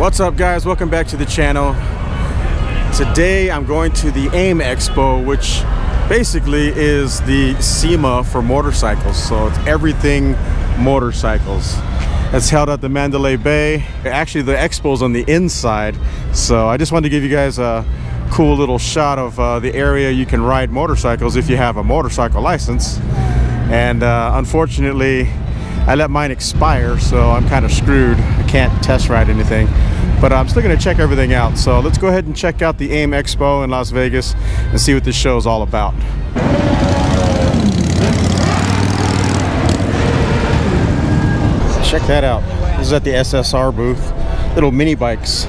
What's up, guys? Welcome back to the channel. Today I'm going to the AIMexpo, which basically is the SEMA for motorcycles. So it's everything motorcycles. It's held at the Mandalay Bay. Actually, the expo's on the inside. So I just wanted to give you guys a cool little shot of the area you can ride motorcycles if you have a motorcycle license. And unfortunately, I let mine expire, so I'm kind of screwed. I can't test ride anything, but I'm still going to check everything out. So let's go ahead and check out the AIMexpo in Las Vegas and see what this show is all about. Check that out. This is at the SSR booth. Little mini bikes.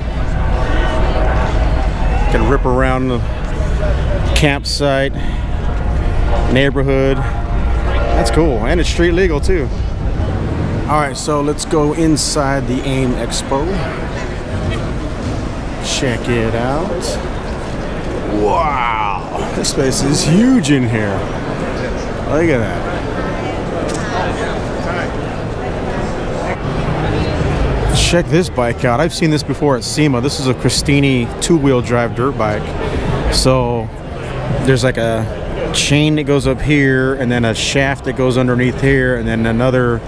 Can rip around the campsite, neighborhood. That's cool, and it's street legal too. All right, so let's go inside the AIMexpo. Check it out. Wow, this place is huge in here. Look at that. Check this bike out. I've seen this before at SEMA. This is a Crostini two-wheel drive dirt bike. So there's like a chain that goes up here, and then a shaft that goes underneath here, and then another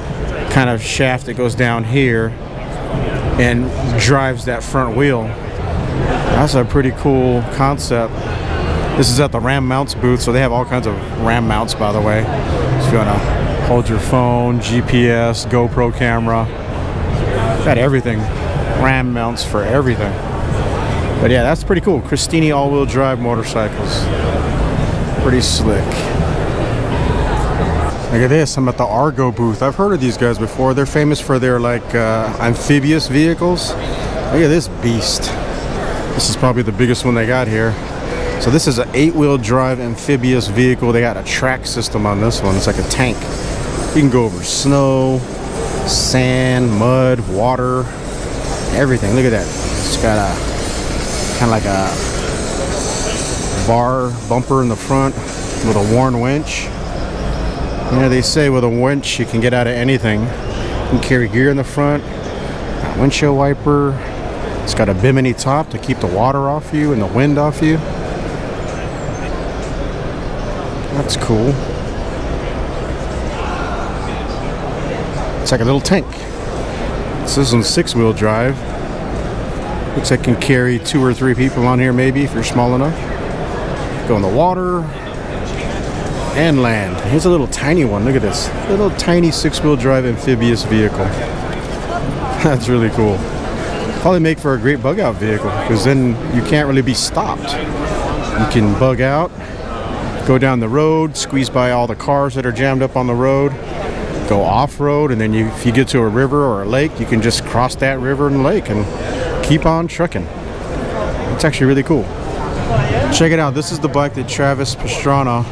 kind of shaft that goes down here and drives that front wheel. That's a pretty cool concept. This is at the Ram Mounts booth, so they have all kinds of Ram mounts, by the way. So if you want to hold your phone, GPS, GoPro camera, got everything. Ram mounts for everything. But yeah, that's pretty cool. Crostini all-wheel drive motorcycles. Pretty slick. Look at this, I'm at the Argo booth. I've heard of these guys before. They're famous for their like amphibious vehicles. Look at this beast. This is probably the biggest one they got here. So this is an 8-wheel drive amphibious vehicle. They got a track system on this one. It's like a tank. You can go over snow, sand, mud, water, everything. Look at that. It's got a kind of like a bar bumper in the front with a worn winch. You know, they say with a winch you can get out of anything. You can carry gear in the front, a windshield wiper. It's got a bimini top to keep the water off you and the wind off you. That's cool. It's like a little tank. This is on 6-wheel drive. Looks like it can carry 2 or 3 people on here, maybe, if you're small enough. Go in the water and land. Here's a little tiny one. Look at this little tiny 6-wheel drive amphibious vehicle. That's really cool. Probably make for a great bug out vehicle, because then you can't really be stopped. You can bug out, go down the road, squeeze by all the cars that are jammed up on the road, go off-road, and then if you get to a river or a lake, you can just cross that river and lake and keep on trucking. It's actually really cool. Check it out. This is the bike that Travis Pastrana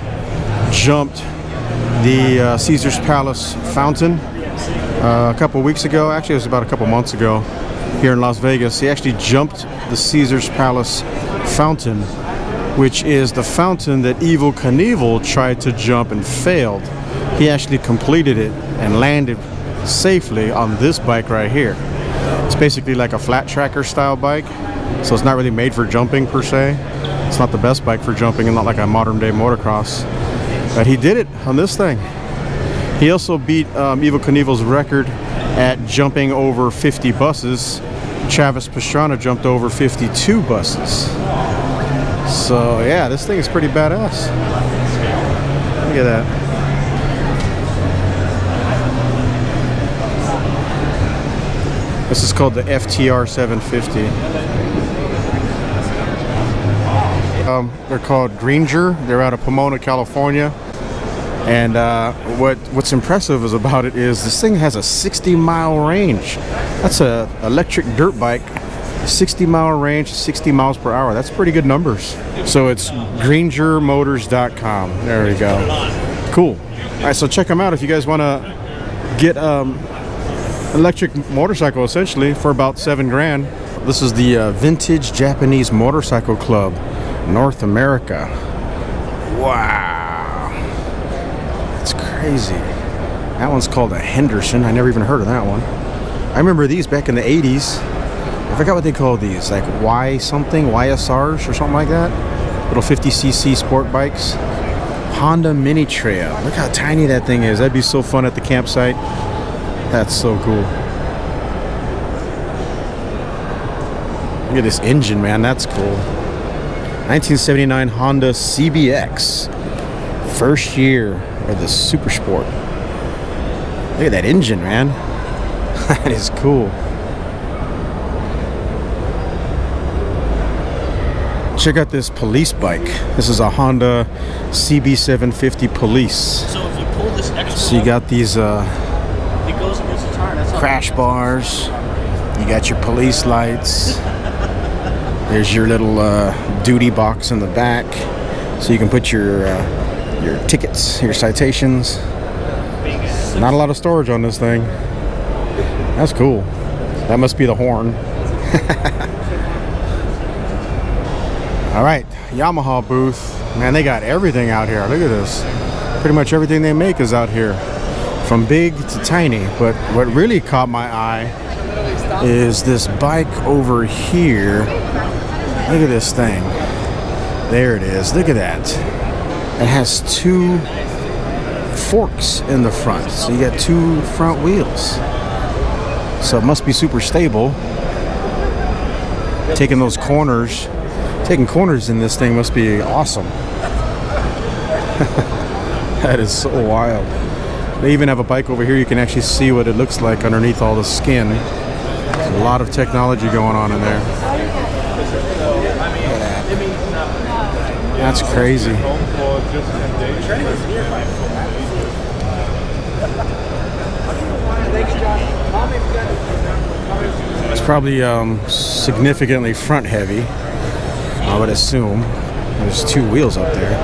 jumped the Caesar's Palace fountain a couple weeks ago. Actually, it was about a couple months ago here in Las Vegas. He actually jumped the Caesar's Palace fountain, which is the fountain that Evel Knievel tried to jump and failed. He actually completed it and landed safely on this bike right here. It's basically like a flat tracker style bike, so it's not really made for jumping per se. It's not the best bike for jumping and not like a modern day motocross. But he did it on this thing. He also beat Evel Knievel's record at jumping over 50 buses. Travis Pastrana jumped over 52 buses. So yeah, this thing is pretty badass. Look at that. This is called the FTR 750. They're called Grainger. They're out of Pomona, California. And what's impressive is about it is this thing has a 60-mile range. That's an electric dirt bike. 60-mile range, 60 miles per hour. That's pretty good numbers. So it's GraingerMotors.com. There we go. Cool. All right, so check them out if you guys want to get electric motorcycle essentially for about 7 grand. This is the Vintage Japanese Motorcycle Club, North America. Wow, that's crazy. That one's called a Henderson. I never even heard of that one. I remember these back in the 80s. I forgot what they call these, like Y something, YSRs or something like that. Little 50cc sport bikes. Honda Mini Trail. Look how tiny that thing is. That'd be so fun at the campsite. That's so cool. Look at this engine, man. That's cool. 1979 Honda CBX. First year of the Super Sport. Look at that engine, man. That is cool. Check out this police bike. This is a Honda CB750 Police. So if you pull this extra, so you got these it goes against the tire. That's crash bars. You got your police lights. There's your little duty box in the back, so you can put your tickets, your citations. Not a lot of storage on this thing. That's cool. That must be the horn. All right, Yamaha booth. Man, they got everything out here. Look at this. Pretty much everything they make is out here, from big to tiny. But what really caught my eye is this bike over here. Look at this thing. There it is. Look at that. It has two forks in the front, so you got two front wheels. So it must be super stable. Taking corners in this thing must be awesome. That is so wild. They even have a bike over here. You can actually see what it looks like underneath all the skin. There's a lot of technology going on in there. That's crazy. It's probably significantly front heavy, I would assume. There's two wheels up there,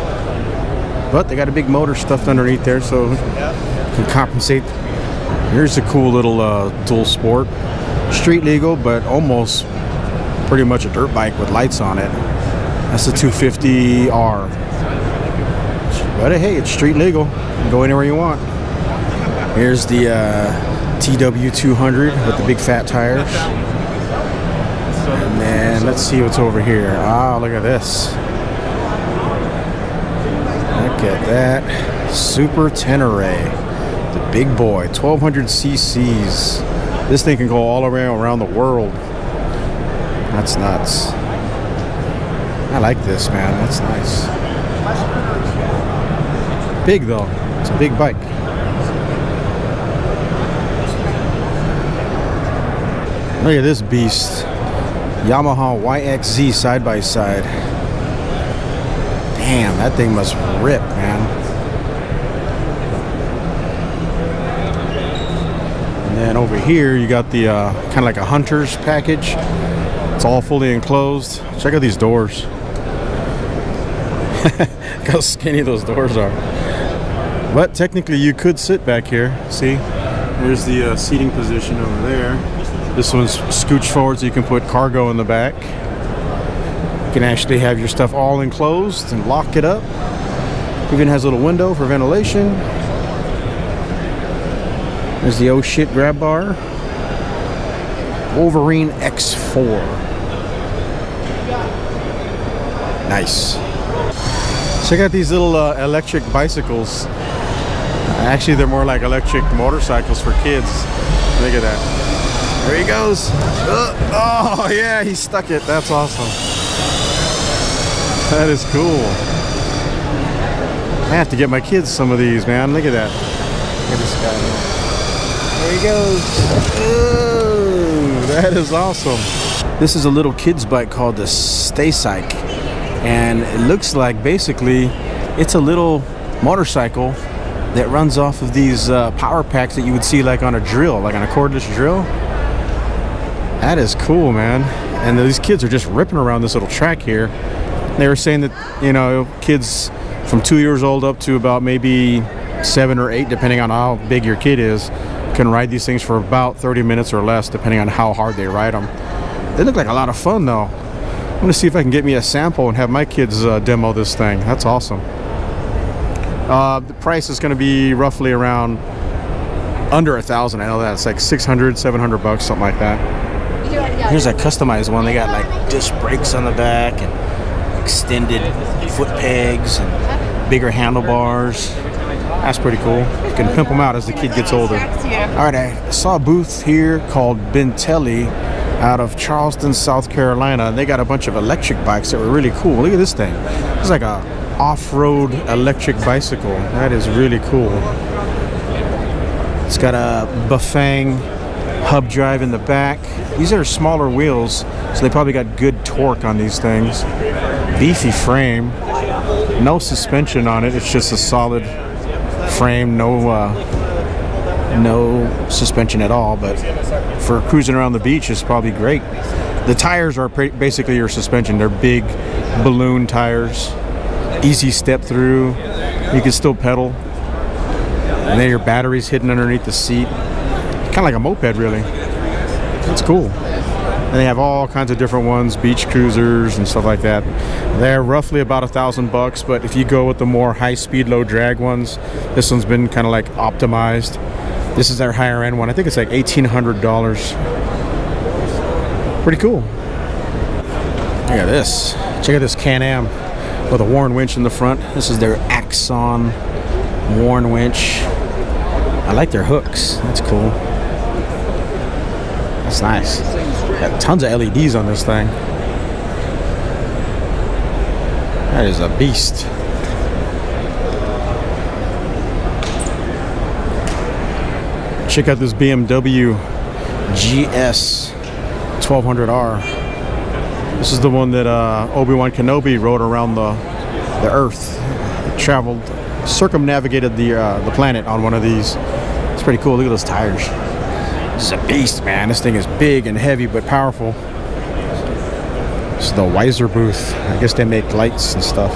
but they got a big motor stuffed underneath there, so you can compensate. Here's a cool little dual sport, street legal, but almost pretty much a dirt bike with lights on it. That's the 250R. But hey, it's street legal. You can go anywhere you want. Here's the TW200 with the big fat tires. And then let's see what's over here. Ah, look at this. Look at that. Super Tenere. The big boy. 1200 cc's. This thing can go all around the world. That's nuts. I like this, man. That's nice. Big though. It's a big bike. Look at this beast. Yamaha Yxz side by side. Damn, that thing must rip, man. And then over here you got the kind of like a hunter's package. It's all fully enclosed. Check out these doors. Look how skinny those doors are. But technically you could sit back here. See? There's the seating position over there. This one's scooched forward so you can put cargo in the back. You can actually have your stuff all enclosed and lock it up. Even has a little window for ventilation. There's the oh shit grab bar. Wolverine X4. Nice. Check out these little electric bicycles. Actually, they're more like electric motorcycles for kids. Look at that. There he goes. Oh, yeah, he stuck it. That's awesome. That is cool. I have to get my kids some of these, man. Look at that. Look at this guy. There he goes. Oh, that is awesome. This is a little kid's bike called the Stay-Cyc. And it looks like basically it's a little motorcycle that runs off of these power packs that you would see like on a drill, like on a cordless drill. That is cool, man. And these kids are just ripping around this little track here. They were saying that, you know, kids from 2 years old up to about maybe 7 or 8, depending on how big your kid is, can ride these things for about 30 minutes or less, depending on how hard they ride them. They look like a lot of fun, though. I'm gonna see if I can get me a sample and have my kids demo this thing. That's awesome. The price is gonna be roughly around under $1,000. I know that it's like 600, 700 bucks, something like that. Here's a customized one. They got like disc brakes on the back and extended foot pegs and bigger handlebars. That's pretty cool. You can pimp them out as the kid gets older. All right, I saw a booth here called Bentelli out of Charleston, South Carolina. They got a bunch of electric bikes that were really cool. Look at this thing. It's like a off-road electric bicycle. That is really cool. It's got a Bafang hub drive in the back. These are smaller wheels, so they probably got good torque on these things. Beefy frame. No suspension on it. It's just a solid frame. No suspension at all, but for cruising around the beach is probably great. The tires are basically your suspension. They're big balloon tires, easy step through. You can still pedal, and then your battery's hidden underneath the seat, kind of like a moped, really. That's cool. And they have all kinds of different ones, beach cruisers and stuff like that. They're roughly about $1,000 bucks, but if you go with the more high-speed, low-drag ones, this one's been kind of like optimized. This is their higher end one. I think it's like $1,800. Pretty cool. Look at this. Check out this Can-Am with a Warn winch in the front. This is their Axon Warn winch. I like their hooks. That's cool. That's nice. Got tons of LEDs on this thing. That is a beast. Check out this Bmw Gs 1200R. This is the one that Obi-Wan Kenobi rode around the Earth. Traveled, circumnavigated the planet on one of these. It's pretty cool. Look at those tires. This is a beast, man. This thing is big and heavy but powerful. This is the Yxz booth. I guess they make lights and stuff.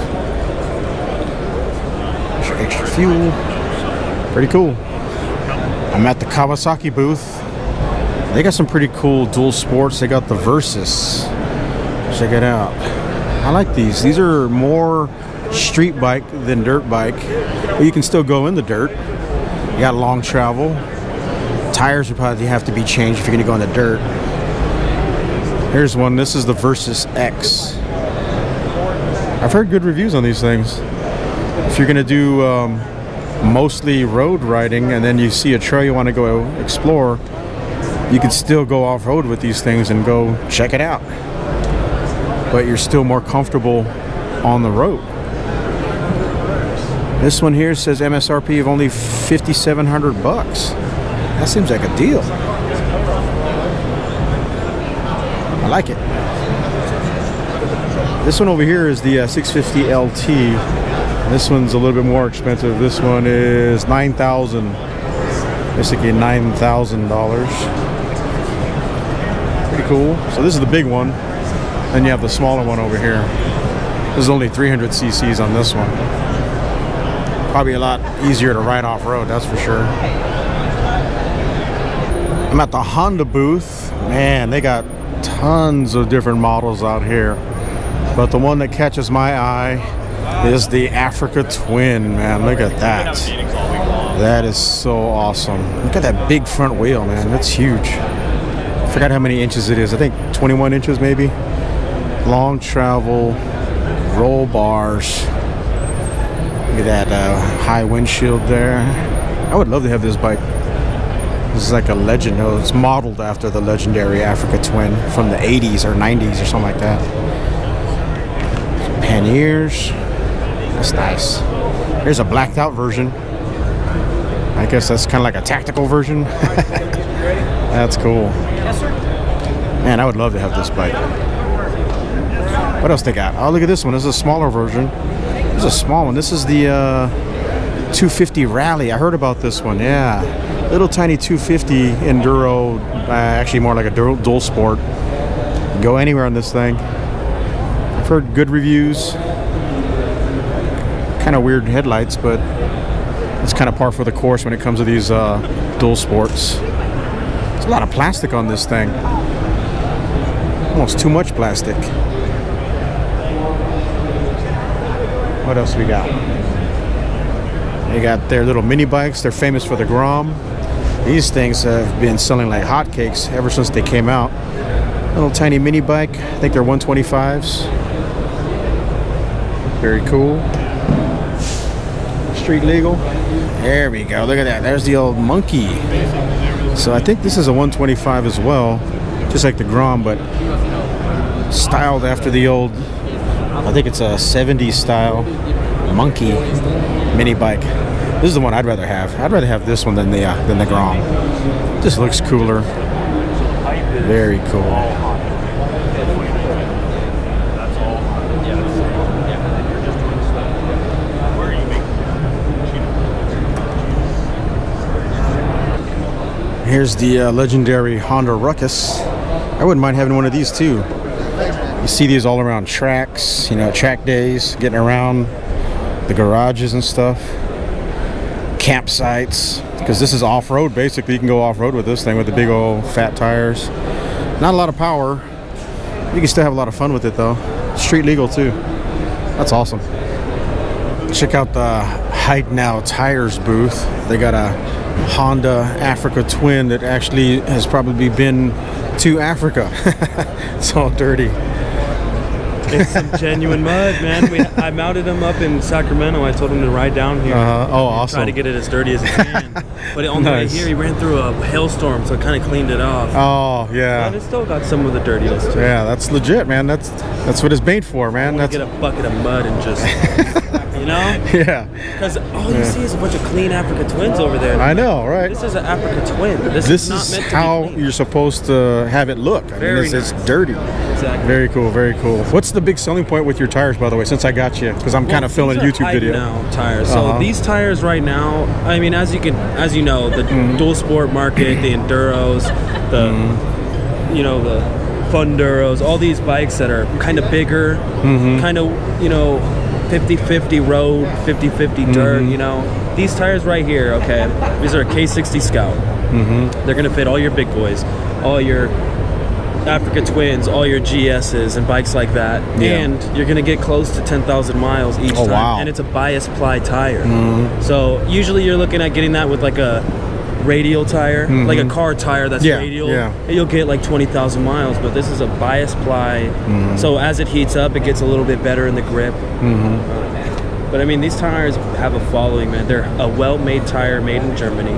Extra fuel. Pretty cool. I'm at the Kawasaki booth. They got some pretty cool dual sports. They got the Versus. Check it out. I like these. These are more street bike than dirt bike, but you can still go in the dirt. You got long travel. Tires would probably have to be changed if you're gonna go in the dirt. Here's one. This is the Versus X. I've heard good reviews on these things. If you're gonna do mostly road riding and then you see a trail you want to go explore, you can still go off-road with these things and go check it out, but you're still more comfortable on the road. This one here says MSRP of only $5,700 bucks. That seems like a deal. I like it. This one over here is the 650 LT. This one's a little bit more expensive. This one is $9,000, basically $9,000. Pretty cool. So this is the big one. Then you have the smaller one over here. There's only 300 cc's on this one. Probably a lot easier to ride off-road, that's for sure. I'm at the Honda booth. Man, they got tons of different models out here. But the one that catches my eye is the Africa Twin, man. Look at that. That is so awesome. Look at that big front wheel, man. That's huge. I forgot how many inches it is. I think 21 inches maybe. Long travel, roll bars. Look at that high windshield there. I would love to have this bike. This is like a legend. No, it's modeled after the legendary Africa Twin from the 80s or 90s or something like that. Some panniers. That's nice. Here's a blacked out version. I guess that's kind of like a tactical version. That's cool. Yes, sir. Man, I would love to have this bike. What else they got? Oh, look at this one. This is a smaller version. This is a small one. This is the 250 Rally. I heard about this one. Yeah. Little tiny 250 Enduro. Actually more like a dual sport. You can go anywhere on this thing. I've heard good reviews. Kind of weird headlights, but it's kind of par for the course when it comes to these dual sports. There's a lot of plastic on this thing. Almost too much plastic. What else we got? They got their little mini bikes. They're famous for the Grom. These things have been selling like hotcakes ever since they came out. Little tiny mini bike. I think they're 125s. Very cool. Street legal. There we go. Look at that. There's the old monkey. So I think this is a 125 as well, just like the Grom, but styled after the old, I think it's a 70s style monkey mini bike. This is the one I'd rather have. I'd rather have this one than the Grom. Just looks cooler. Very cool. Here's the legendary Honda Ruckus. I wouldn't mind having one of these too. You see these all around tracks, you know, track days, getting around the garages and stuff, campsites, because this is off-road basically. You can go off-road with this thing with the big old fat tires. Not a lot of power. You can still have a lot of fun with it though. Street legal too. That's awesome. Check out the Hide Now Tires booth. They got a Honda Africa Twin that actually has probably been to Africa. It's all dirty. It's some genuine mud, man. I mounted him up in Sacramento. I told him to ride down here. Oh, awesome. Try to get it as dirty as he can. But on the way here, he ran through a hailstorm, so it kind of cleaned it off. Oh, yeah. But it still got some of the dirtiness to it. Yeah, that's legit, man. That's what it's made for, man. Get a bucket of mud and just, you know? Yeah. Because all you see is a bunch of clean Africa Twins over there. I know, right? This is an Africa Twin. This is not meant to how be clean. You're supposed to have it look. I mean, it's dirty. Exactly. Very cool, very cool. What's the big selling point with your tires, by the way, since I got you? Because I'm kind of filming a YouTube video. Now tires. So these tires right now, I mean, as you know, the dual sport market, the enduros, the you know, the funduros, all these bikes that are kind of bigger, kind of, you know, 50-50 road, 50-50 dirt, you know. These tires right here, okay, these are a K60 Scout. They're gonna fit all your big boys, all your Africa Twins, all your GSs and bikes like that, and you're gonna get close to 10,000 miles each time. Wow. And it's a bias ply tire. So usually you're looking at getting that with like a radial tire, like a car tire that's radial. You'll get like 20,000 miles, but this is a bias ply. So as it heats up, it gets a little bit better in the grip. But I mean, these tires have a following, man. They're a well-made tire made in Germany.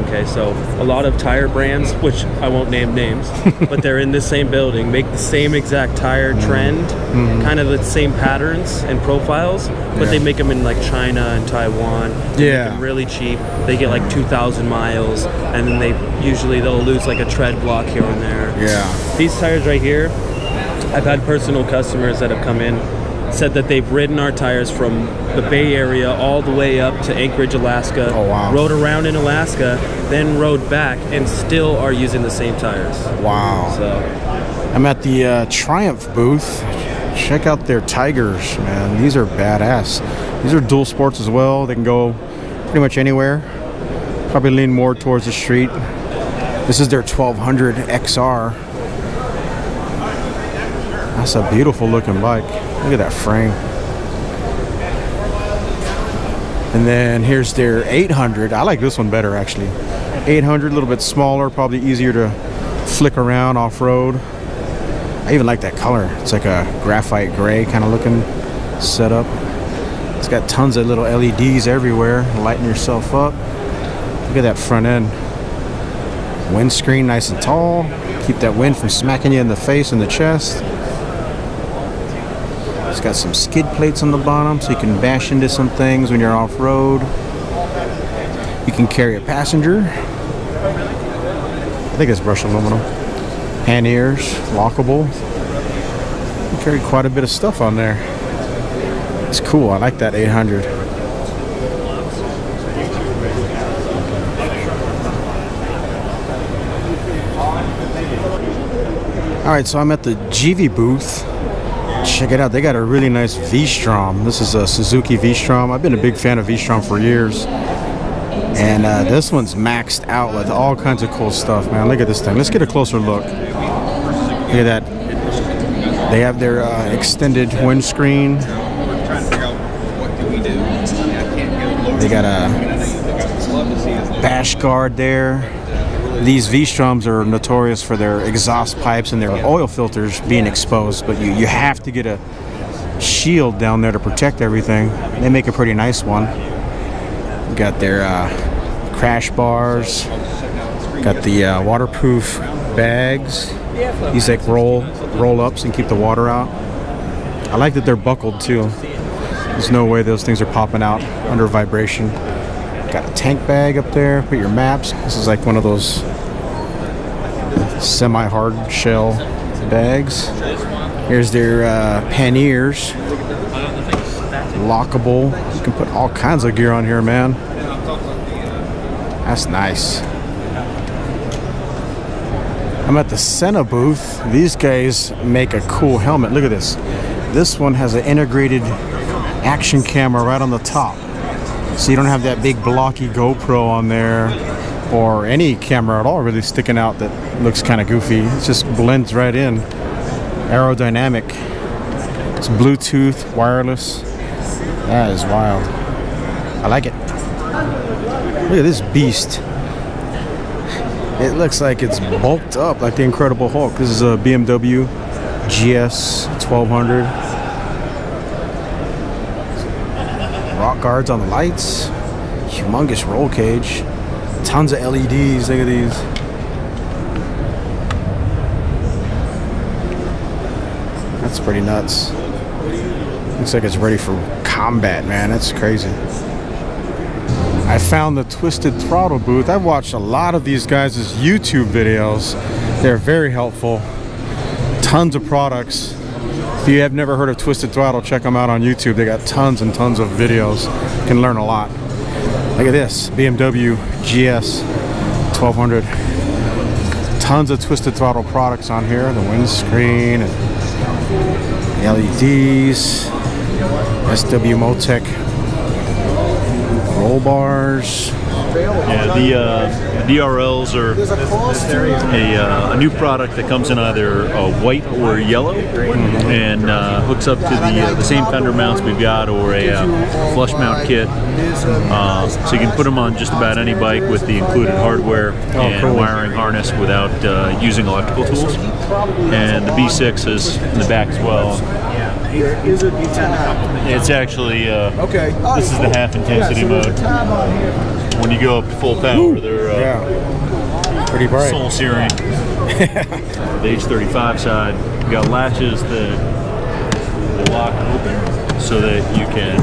Okay, so a lot of tire brands, which I won't name names, but they're in the same building, make the same exact tire trend, kind of the same patterns and profiles, but they make them in like China and Taiwan. They make them really cheap. They get like 2,000 miles, and then they'll lose like a tread block here and there. These tires right here, I've had personal customers that have come in, said that they've ridden our tires from the Bay Area all the way up to Anchorage, Alaska, rode around in Alaska, then rode back, and still are using the same tires. Wow. So I'm at the Triumph booth. Check out their Tigers, man. These are badass. These are dual sports as well. They can go pretty much anywhere. Probably lean more towards the street. This is their 1200 XR. That's a beautiful looking bike. Look at that frame. And then here's their 800. I like this one better actually. 800, a little bit smaller, probably easier to flick around off-road. I even like that color. It's like a graphite gray kind of looking setup. It's got tons of little LEDs everywhere, lighting yourself up. Look at that front end. Windscreen nice and tall. Keep that wind from smacking you in the face and the chest. It's got some skid plates on the bottom so you can bash into some things when you're off-road. You can carry a passenger. I think it's brushed aluminum. Panniers, lockable. You can carry quite a bit of stuff on there. It's cool. I like that 800. Alright, so I'm at the GV booth. Check it out. They got a really nice V-Strom. This is a Suzuki V-Strom. I've been a big fan of V-Strom for years. And this one's maxed out with all kinds of cool stuff, man. Look at this thing. Let's get a closer look. Look at that. They have their extended windscreen. They got a bash guard there. these V-Stroms are notorious for their exhaust pipes and their oil filters being exposed, but you have to get a shield down there to protect everything. They make a pretty nice one. Got their crash bars, got the waterproof bags. These like roll ups and keep the water out. I like that they're buckled too. There's no way those things are popping out under vibration. Got a tank bag up there, put your maps. This is like one of those semi-hard shell bags. Here's their panniers, lockable. You can put all kinds of gear on here, man. That's nice. I'm at the SEMA booth. These guys make a cool helmet. Look at this. This one has an integrated action camera right on the top. So you don't have that big blocky GoPro on there or any camera at all really sticking out that looks kind of goofy. It just blends right in. Aerodynamic. It's Bluetooth, wireless. That is wild. I like it. Look at this beast. It looks like it's bulked up like the Incredible Hulk. This is a Bmw Gs 1200. Rock guards on the lights. Humongous roll cage. Tons of LEDs. Look at these. That's pretty nuts. Looks like it's ready for combat, man. That's crazy. I found the Twisted Throttle booth. I've watched a lot of these guys' YouTube videos. They're very helpful. Tons of products. If you have never heard of Twisted Throttle, check them out on YouTube. They got tons and tons of videos. You can learn a lot. Look at this, BMW GS 1200. Tons of Twisted Throttle products on here. The windscreen and the LEDs. SW Motec roll bars. Yeah, the DRLs are a new product that comes in either white or yellow, and hooks up to the same fender mounts we've got, or a flush mount kit. So you can put them on just about any bike with the included hardware and wiring harness without using electrical tools. And the B6 is in the back as well. It's actually this is the half intensity mode. When you go up to full power, they're pretty bright. soul searing. The H35 side, you got latches that lock open so that you can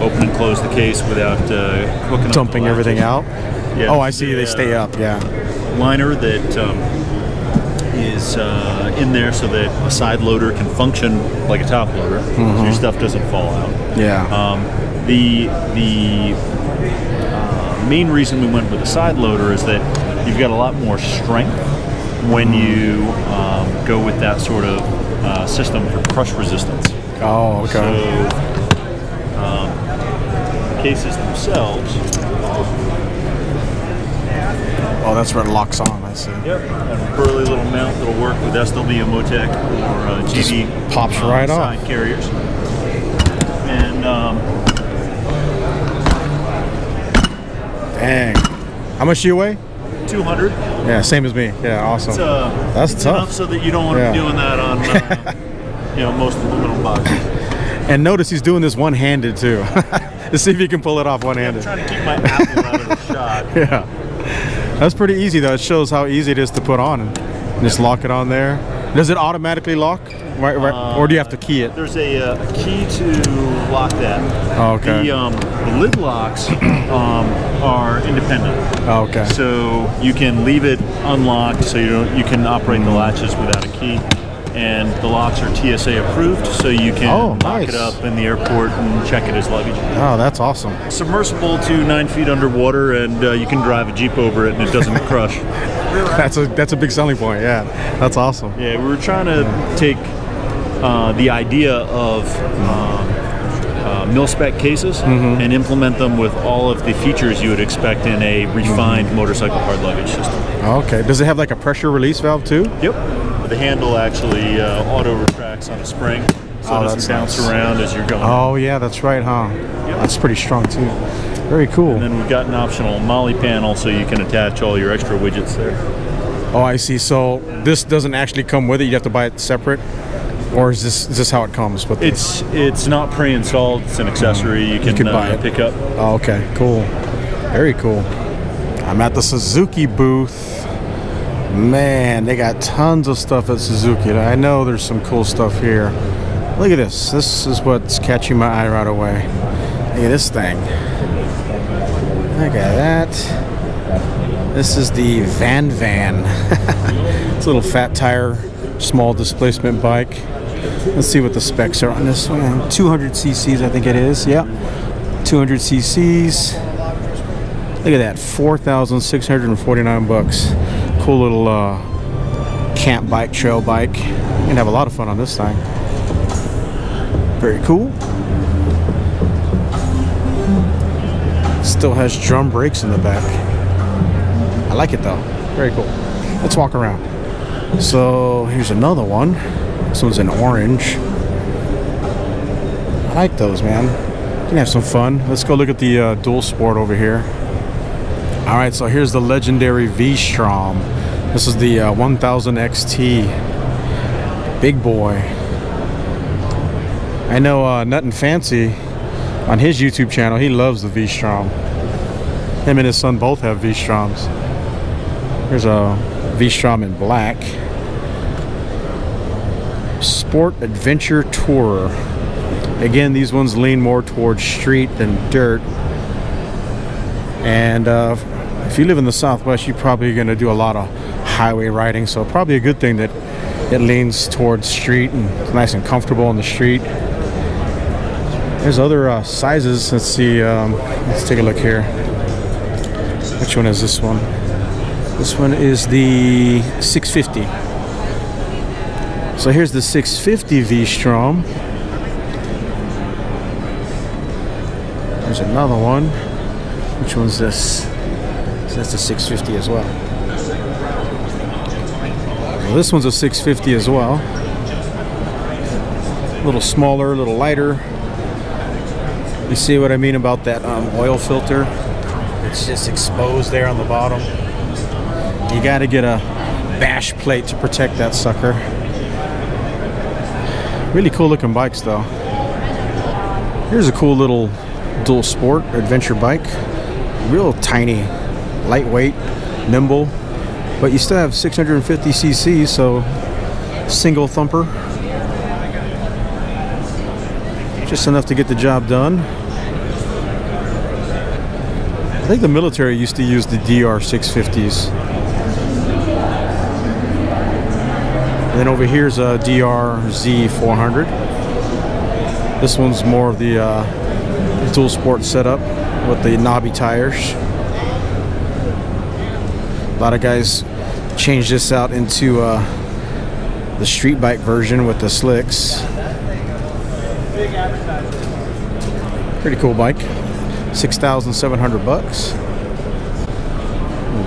open and close the case without hooking dumping up everything out. Yeah, oh, I see. They stay up. Yeah. Liner that is in there so that a side loader can function like a top loader, so your stuff doesn't fall out. Yeah. The main reason we went with a side loader is that you've got a lot more strength when you go with that sort of system for crush resistance. Oh, okay. So cases themselves. Oh, that's where it locks on. I see. Yep. A burly little mount that'll work with SW Motec or GD pops right off. side carriers. And dang. How much do you weigh? 200. Yeah, same as me. Yeah, awesome. That's it's tough. enough so that you don't want to be doing that on most aluminum boxes. And notice he's doing this one-handed too. Let's see if you can pull it off one-handed. I'm trying to keep my apple out of the shot. Yeah. That's pretty easy though. It shows how easy it is to put on and just lock it on there. Does it automatically lock? Right, or do you have to key it? There's a key to lock that. Oh, okay. The lid locks are independent. Oh, okay. So you can leave it unlocked, so you can operate the latches without a key. And the locks are TSA approved, so you can lock it up in the airport and check it as luggage. Oh, that's awesome. Submersible to 9 feet underwater, and you can drive a Jeep over it and it doesn't crush. That's a big selling point. Yeah, that's awesome. Yeah, we were trying to take the idea of mil-spec cases and implement them with all of the features you would expect in a refined motorcycle hard luggage system. Okay. Does it have like a pressure release valve too? Yep. The handle actually auto retracts on a spring, so it doesn't bounce around as you're going. Oh yeah, that's right, huh? Yep. That's pretty strong too. Very cool. And then we've got an optional Molly panel so you can attach all your extra widgets there. Oh, I see. So this doesn't actually come with it. You have to buy it separate, or is this how it comes? With it's not pre-installed. It's an accessory you can buy it. Pick up. Oh, okay, cool. Very cool. I'm at the Suzuki booth. Man, they got tons of stuff at Suzuki. I know there's some cool stuff here. Look at this. This is what's catching my eye right away. Look at this thing. Look at that. This is the Van. It's a little fat tire, small displacement bike. Let's see what the specs are on this one. 200 cc's, I think it is. Yep. 200 cc's. Look at that. 4,649 bucks. Cool little camp bike, trail bike. You can have a lot of fun on this thing. Very cool. Still has drum brakes in the back. I like it though. Very cool. Let's walk around. So here's another one. This one's in orange. I like those, man. You can have some fun. Let's go look at the dual sport over here. All right, so here's the legendary V-Strom. This is the 1000 XT. Big boy. I know Nothing Fancy on his YouTube channel, he loves the V-Strom. Him and his son both have V-Stroms. Here's a V-Strom in black. Sport Adventure Tourer. Again, these ones lean more towards street than dirt. And if you live in the Southwest, you're probably going to do a lot of highway riding. So probably a good thing that it leans towards street and it's nice and comfortable on the street. There's other sizes. Let's see. Let's take a look here. Which one is this one? This one is the 650. So here's the 650 V-Strom. There's another one. Which one's this? So that's the 650 as well. So this one's a 650 as well. A little smaller, a little lighter. You see what I mean about that oil filter? It's just exposed there on the bottom. You got to get a bash plate to protect that sucker. Really cool looking bikes though. Here's a cool little dual sport adventure bike. Real tiny, lightweight, nimble, but you still have 650 cc's, so single thumper. Just enough to get the job done. I think the military used to use the DR 650s. And then over here's a DR Z400. This one's more of the dual sport setup with the knobby tires. A lot of guys change this out into the street bike version with the slicks. Pretty cool bike. 6,700 bucks.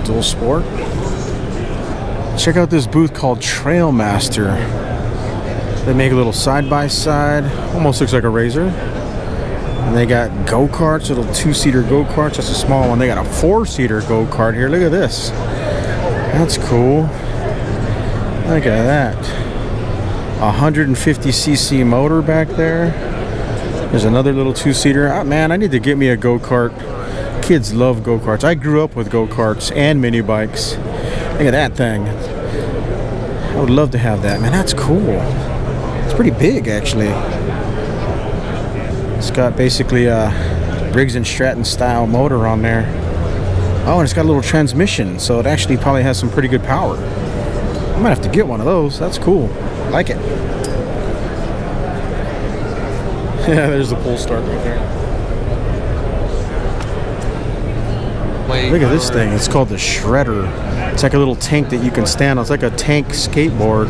Dual sport. Check out this booth called Trailmaster. They make a little side-by-side. Almost looks like a Razor. And they got go-karts, little 2-seater go-karts. That's a small one. They got a 4-seater go-kart here. Look at this. That's cool. Look at that. 150cc motor back there. There's another little 2-seater. Man, I need to get me a go-kart. Kids love go-karts. I grew up with go-karts and mini bikes. Look at that thing. I would love to have that. Man, that's cool. It's pretty big, actually. It's got basically a Briggs & Stratton style motor on there. Oh, and it's got a little transmission, so it actually probably has some pretty good power. I might have to get one of those. That's cool. I like it. Yeah, there's the pull start right there. Look at this thing. It's called the Shredder. It's like a little tank that you can stand on. It's like a tank skateboard.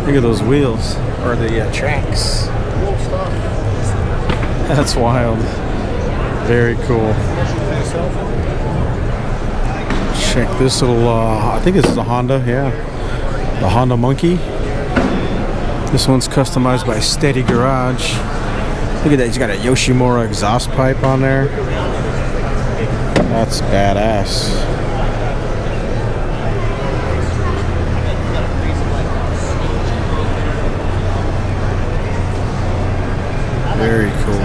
Look at those wheels. Or the tracks. That's wild. Very cool. Check this little, I think this is a Honda, yeah. The Honda Monkey. This one's customized by Steady Garage. Look at that, he's got a Yoshimura exhaust pipe on there. That's badass. Very cool.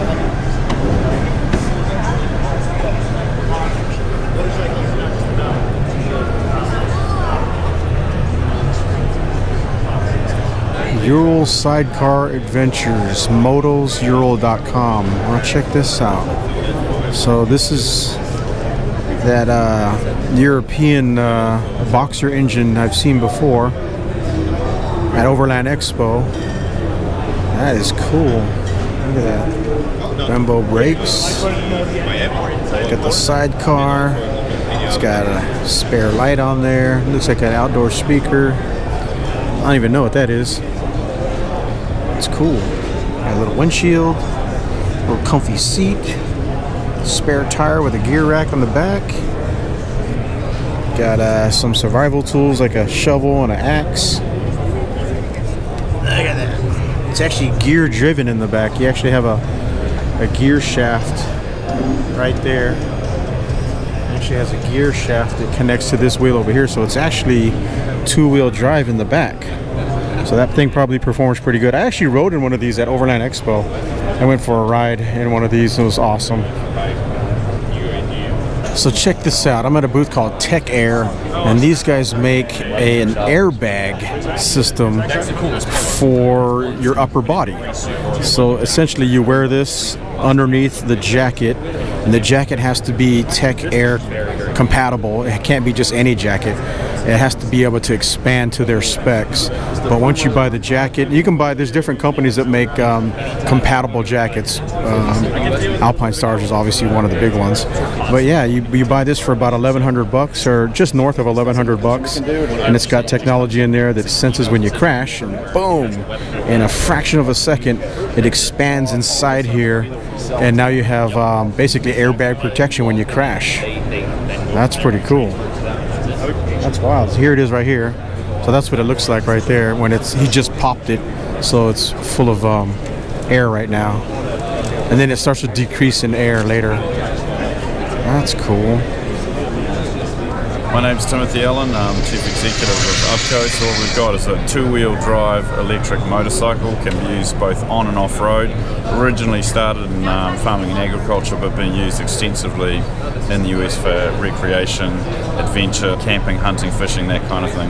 Ural Sidecar Adventures, motosural.com. Well, check this out. So this is that European boxer engine I've seen before at Overland Expo. That is cool. Look at that. Bmw brakes. Got the sidecar. It's got a spare light on there. Looks like an outdoor speaker. I don't even know what that is. It's cool. Got a little windshield, a little comfy seat, spare tire with a gear rack on the back. Got some survival tools like a shovel and an axe. Look at that. It's actually gear driven in the back. You actually have a gear shaft right there. It actually has a gear shaft that connects to this wheel over here, so it's actually two-wheel drive in the back. So that thing probably performs pretty good. I actually rode in one of these at Overland Expo. I went for a ride in one of these. It was awesome. So check this out. I'm at a booth called Tech Air, and these guys make an airbag system for your upper body. So essentially you wear this underneath the jacket, and the jacket has to be Tech Air compatible. It can't be just any jacket. It has to be able to expand to their specs. But once you buy the jacket, you can buy, there's different companies that make compatible jackets. Alpine Stars is obviously one of the big ones. But yeah, you buy this for about $1,100 or just north of $1,100, and it's got technology in there that senses when you crash, and boom, in a fraction of a second, it expands inside here, and now you have basically airbag protection when you crash. That's pretty cool. That's wild. So here it is right here. So that's what it looks like right there when he just popped it. So it's full of air right now. And then it starts to decrease in air later. That's cool. My name's Timothy Allen, I'm Chief Executive of UPCO. So what we've got is a two-wheel drive electric motorcycle, can be used both on and off-road. Originally started in farming and agriculture, but been used extensively in the US for recreation, adventure, camping, hunting, fishing, that kind of thing.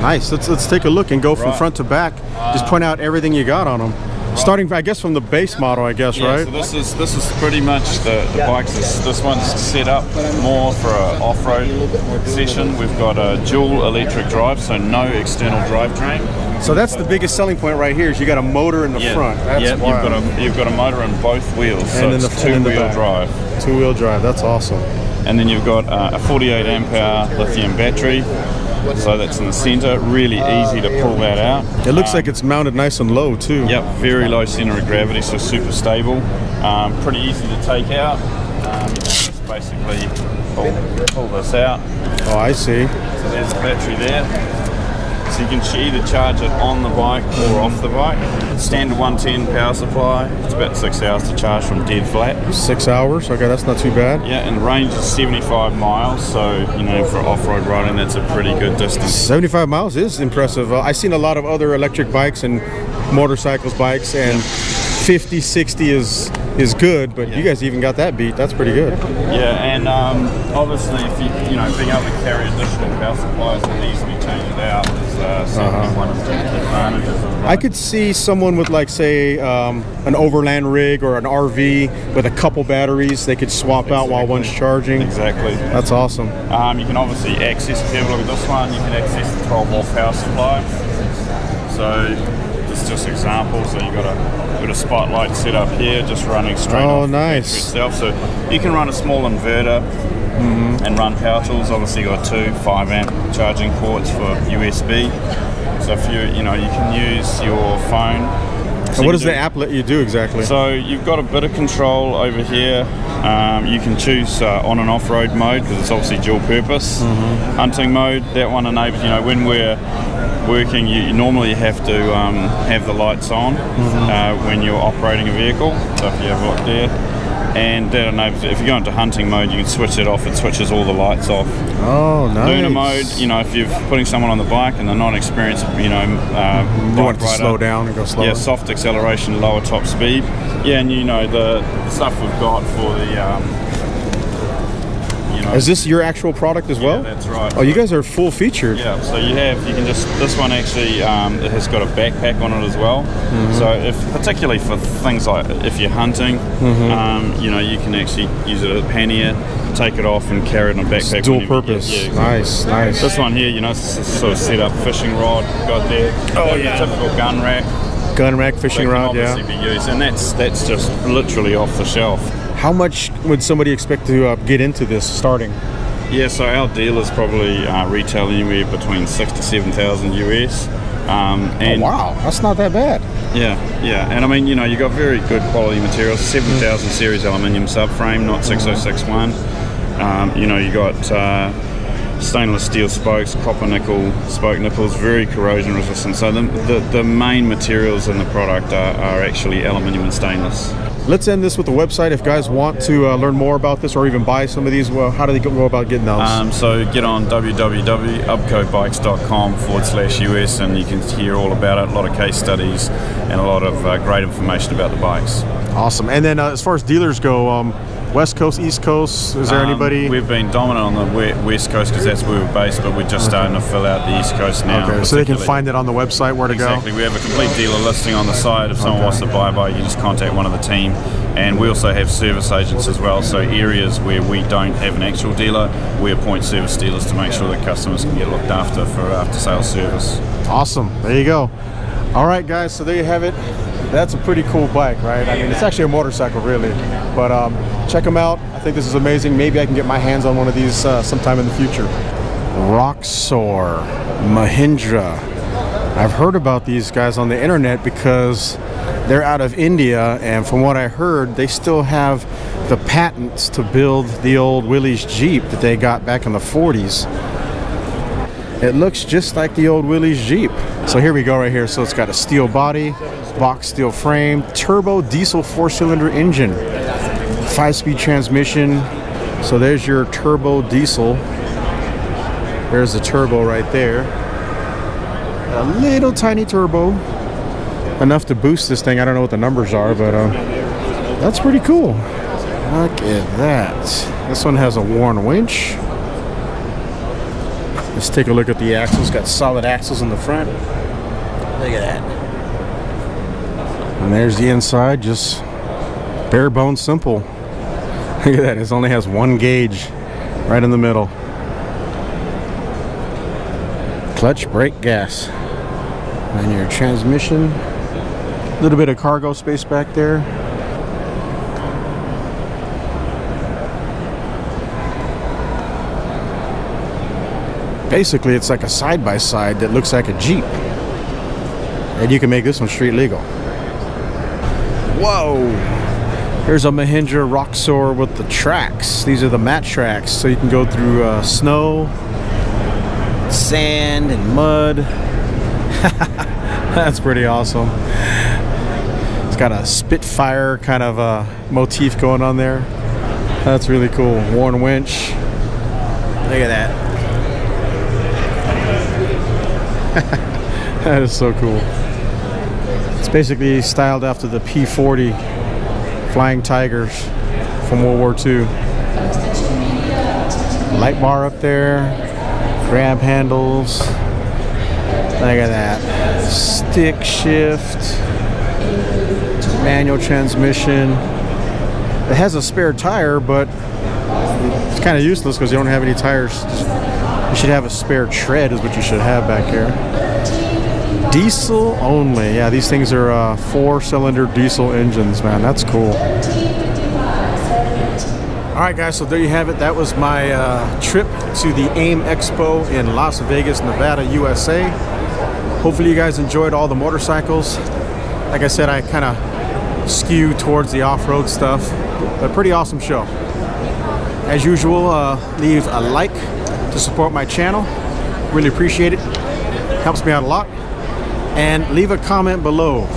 Nice. Let's take a look and go from front to back. Just point out everything you got on them. Starting, I guess, from the base model, I guess, right? So this is pretty much the bikes. This one's set up more for an off-road session. We've got a dual electric drive, so no external drivetrain. So that's the biggest selling point right here. Is you got a motor in the front. That's wild. You've got a motor in both wheels, so it's two-wheel drive. Two-wheel drive. That's awesome. And then you've got a 48 amp hour lithium battery. So that's in the center, really easy to pull that out. It looks like it's mounted nice and low too. Yep, very low center of gravity, so super stable. Pretty easy to take out. Just basically pull this out. Oh, I see. So there's the battery there. So you can either charge it on the bike or off the bike. Standard 110 power supply. It's about 6 hours to charge from dead flat. 6 hours? Okay, that's not too bad. Yeah, and the range is 75 miles. So, you know, for off-road riding, that's a pretty good distance. 75 miles is impressive. I've seen a lot of other electric bikes and motorcycles bikes, and 50, 60 is good, but you guys even got that beat. That's pretty good. Yeah, and obviously, if you know, being able to carry additional power supplies and easily change it out is certainly one of the advantages. I could see someone with, like, say, an overland rig or an RV with a couple batteries they could swap out while one's charging. Exactly. That's awesome. You can obviously access, if you have a look at this one, you can access the 12-volt power supply. So it's just examples. So you've got a spotlight set up here, just running straight off the battery itself. So you can run a small inverter and run power tools. Obviously, you've got two 5 amp charging ports for USB. So if you can use your phone. So what does the app let you do exactly? So you've got a bit of control over here. You can choose on and off-road mode, because it's obviously dual purpose. Hunting mode, that one enables, when we're working, you normally have to have the lights on when you're operating a vehicle. So if you have a look there, and that enables, if you go into hunting mode, you can switch it off. It switches all the lights off. Oh, nice. Lunar mode, you know, if you're putting someone on the bike and they're not experienced, you know, you want it to slow down and go slower. Yeah, soft acceleration, lower top speed. Yeah, and you know the stuff we've got for the. You know, is this your actual product as well? Yeah, that's right. Oh, you guys are full featured. Yeah, so you can just, this one actually, it has got a backpack on it as well. So if, particularly for things like if you're hunting, you know, you can actually use it as a pannier, take it off and carry it on a backpack. It's dual purpose. Yeah, exactly. Nice, nice. This one here, you know, it's sort of set up fishing rod, got there. Oh yeah. Typical gun rack. Gun rack, fishing rod, yeah. Obviously be used, and that's just literally off the shelf. How much would somebody expect to get into this starting? Yeah, so our dealers probably retail anywhere between 6,000 to 7,000 US. And oh wow, that's not that bad. Yeah, yeah, and I mean, you know, you got very good quality materials. 7,000 series aluminium subframe, not 6061. You know, you got stainless steel spokes, copper nickel spoke nipples, very corrosion resistant. So the main materials in the product are actually aluminium and stainless. Let's end this with the website. If guys want to learn more about this or even buy some of these, well, how do they go about getting those? So get on www.ubcobikes.com/US and you can hear all about it, a lot of case studies and a lot of great information about the bikes. Awesome. And then as far as dealers go, West Coast, East Coast, is there anybody? We've been dominant on the West Coast because that's where we're based, but we're just starting to fill out the East Coast now. Okay, so they can find it on the website where to go? Exactly. We have a complete dealer listing on the site. If someone wants to buy, you can just contact one of the team. And we also have service agents as well, so areas where we don't have an actual dealer, we appoint service dealers to make sure that customers can get looked after for after-sales service. Awesome. There you go. All right, guys, so there you have it. That's a pretty cool bike, right? I mean, it's actually a motorcycle, really. But check them out. I think this is amazing. Maybe I can get my hands on one of these sometime in the future. Roxor, Mahindra. I've heard about these guys on the internet because they're out of India, and from what I heard, they still have the patents to build the old Willys Jeep that they got back in the 40s. It looks just like the old Willys Jeep. So here we go right here. So it's got a steel body, box steel frame, turbo diesel 4-cylinder engine, 5-speed transmission. So there's your turbo diesel. There's the turbo right there. A little tiny turbo, enough to boost this thing. I don't know what the numbers are, but that's pretty cool. Look at that. This one has a worn winch. Let's take a look at the axles. Got solid axles in the front. Look at that. And there's the inside, just bare bones simple. Look at that. It only has one gauge right in the middle. Clutch, brake, gas. And your transmission. A little bit of cargo space back there. Basically, it's like a side-by-side that looks like a Jeep. And you can make this one street legal. Whoa! Here's a Mahindra Roxor with the tracks. These are the matte tracks, so you can go through snow, sand, and mud. That's pretty awesome. It's got a Spitfire kind of motif going on there. That's really cool. Worn winch. Look at that. That is so cool. It's basically styled after the P-40 Flying Tigers from World War II. Light bar up there, grab handles. Look at that. Stick shift, manual transmission. It has a spare tire, but it's kind of useless because you don't have any tires. You should have a spare tread is what you should have back here. Diesel only. Yeah, these things are 4-cylinder diesel engines, man. That's cool. Alright guys, so there you have it. That was my trip to the AIMexpo in Las Vegas, Nevada, USA. Hopefully you guys enjoyed all the motorcycles. Like I said, I kind of skew towards the off-road stuff. But pretty awesome show. As usual, leave a like to support my channel. Really appreciate it. Helps me out a lot. And leave a comment below.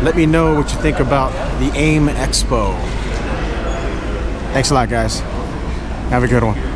Let me know what you think about the AIMexpo. Thanks a lot, guys. Have a good one.